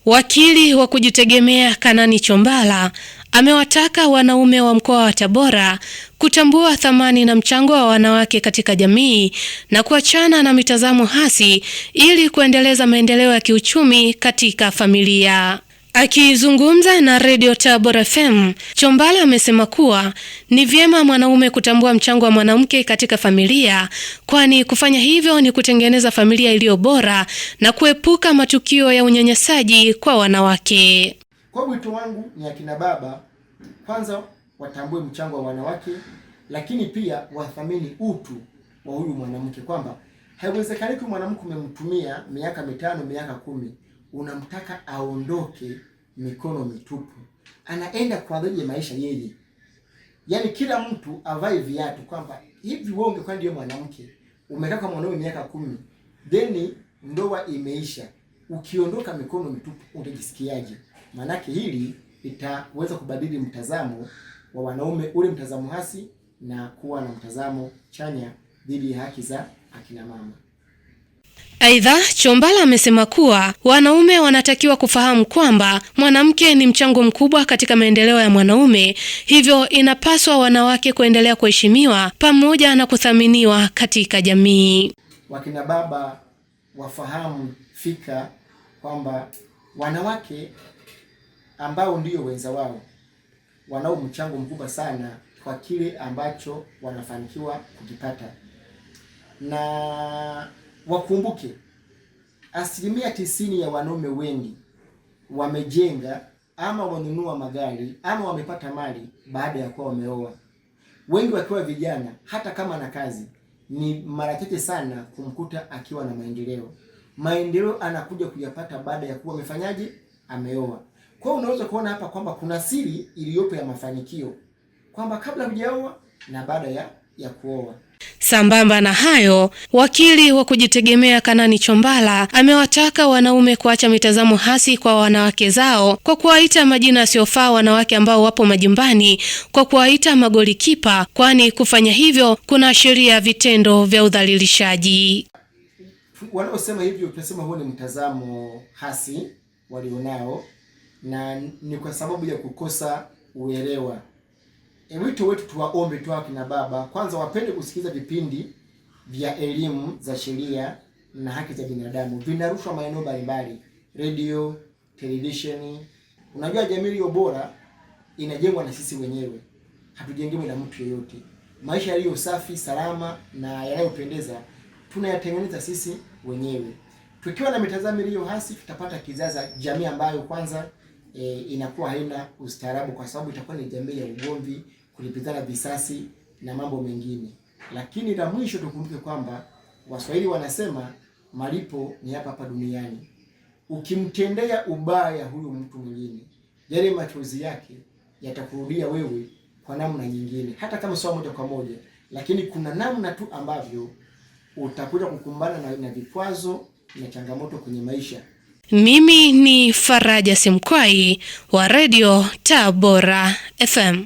Wakili wa kujitegemea Kanani Chombala amewataka wanaume wa mkoa wa Tabora kutambua thamani na mchango wa wanawake katika jamii na kuachana na mitazamo hasi ili kuendeleza maendeleo ya kiuchumi katika familia. Akizungumza na Radio Tabora FM, Chombala amesema kuwa ni vyema mwanaume kutambua mchango wa mwanamke katika familia, kwani kufanya hivyo ni kutengeneza familia iliyo bora na kuepuka matukio ya unyanyasaji kwa wanawake. Kwa wito wangu ni akina baba, kwanza watambue mchango wa wanawake, lakini pia wathamini utu wa huyu mwanamke, kwamba haiwezekani kwa mwanamke umemtumia miaka 5, miaka 10, unamtaka aondoke mikono mitupu. Anaenda kwa ajili ya maisha yeye. Yaani kila mtu avae viatu, kwamba hivi wewe ungekuwa ndio mwanamke, umekaa kwa mwanaume miaka 10, then ndoa imeisha, ukiondoka mikono mitupu utajisikiaje? Manake hili litaweza kubadili mtazamo wa wanaume, ule mtazamo hasi, na kuwa na mtazamo chanya dhidi ya haki za akina mama. Aidha, Chombala amesema kuwa wanaume wanatakiwa kufahamu kwamba mwanamke ni mchango mkubwa katika maendeleo ya mwanaume, hivyo inapaswa wanawake kuendelea kuheshimiwa pamoja na kuthaminiwa katika jamii. Wakina baba wafahamu fika kwamba wanawake ambao ndio wenza wao wanao mchango mkubwa sana kwa kile ambacho wanafanikiwa kukipata, na wakumbuke 90% ya wanaume wengi wamejenga ama wanunua magari ama wamepata mali baada ya kuwa wameoa. Wengi wakiwa vijana, hata kama na kazi, ni mara chache sana kumkuta akiwa na maendeleo. Maendeleo anakuja kuyapata baada ya kuwa amefanyaje? Ameoa. Kwa hiyo unaweza kuona hapa kwamba kuna siri iliyopo ya mafanikio, kwamba kabla hujaoa na baada ya kuoa. Sambamba na hayo, wakili wa kujitegemea Kanani Chombala amewataka wanaume kuacha mitazamo hasi kwa wanawake zao kwa kuwaita majina yasiyofaa wanawake ambao wapo majumbani, kwa kuwaita magolikipa, kwani kufanya hivyo kunaashiria vitendo vya udhalilishaji. Wanaosema hivyo tunasema huo ni mtazamo hasi walionao, na ni kwa sababu ya kukosa uelewa. Wito wetu tuwaombe tu akina baba, kwanza wapende kusikiza vipindi vya elimu za sheria na haki za binadamu. Vinarushwa maeneo mbalimbali, radio, television. Unajua jamii iliyo bora inajengwa na sisi wenyewe. Hatujengewi na mtu yeyote. Maisha yaliyo safi, salama na yanayopendeza tunayatengeneza sisi wenyewe. Tukiwa na mitazamo iliyo hasi, tutapata kizazi jamii ambayo kwanza inakuwa haina ustaarabu, kwa sababu itakuwa ni jamii ya ugomvi, kulipizana visasi na mambo mengine. Lakini la mwisho tukumbuke kwamba Waswahili wanasema malipo ni hapa hapa duniani. Ukimtendea ubaya huyu mtu mwingine, yale machozi yake yatakurudia wewe kwa namna nyingine, hata kama sio moja kwa moja, lakini kuna namna tu ambavyo utakuja kukumbana na vikwazo na changamoto kwenye maisha. Mimi ni Faraja Simkwai wa Radio Tabora FM.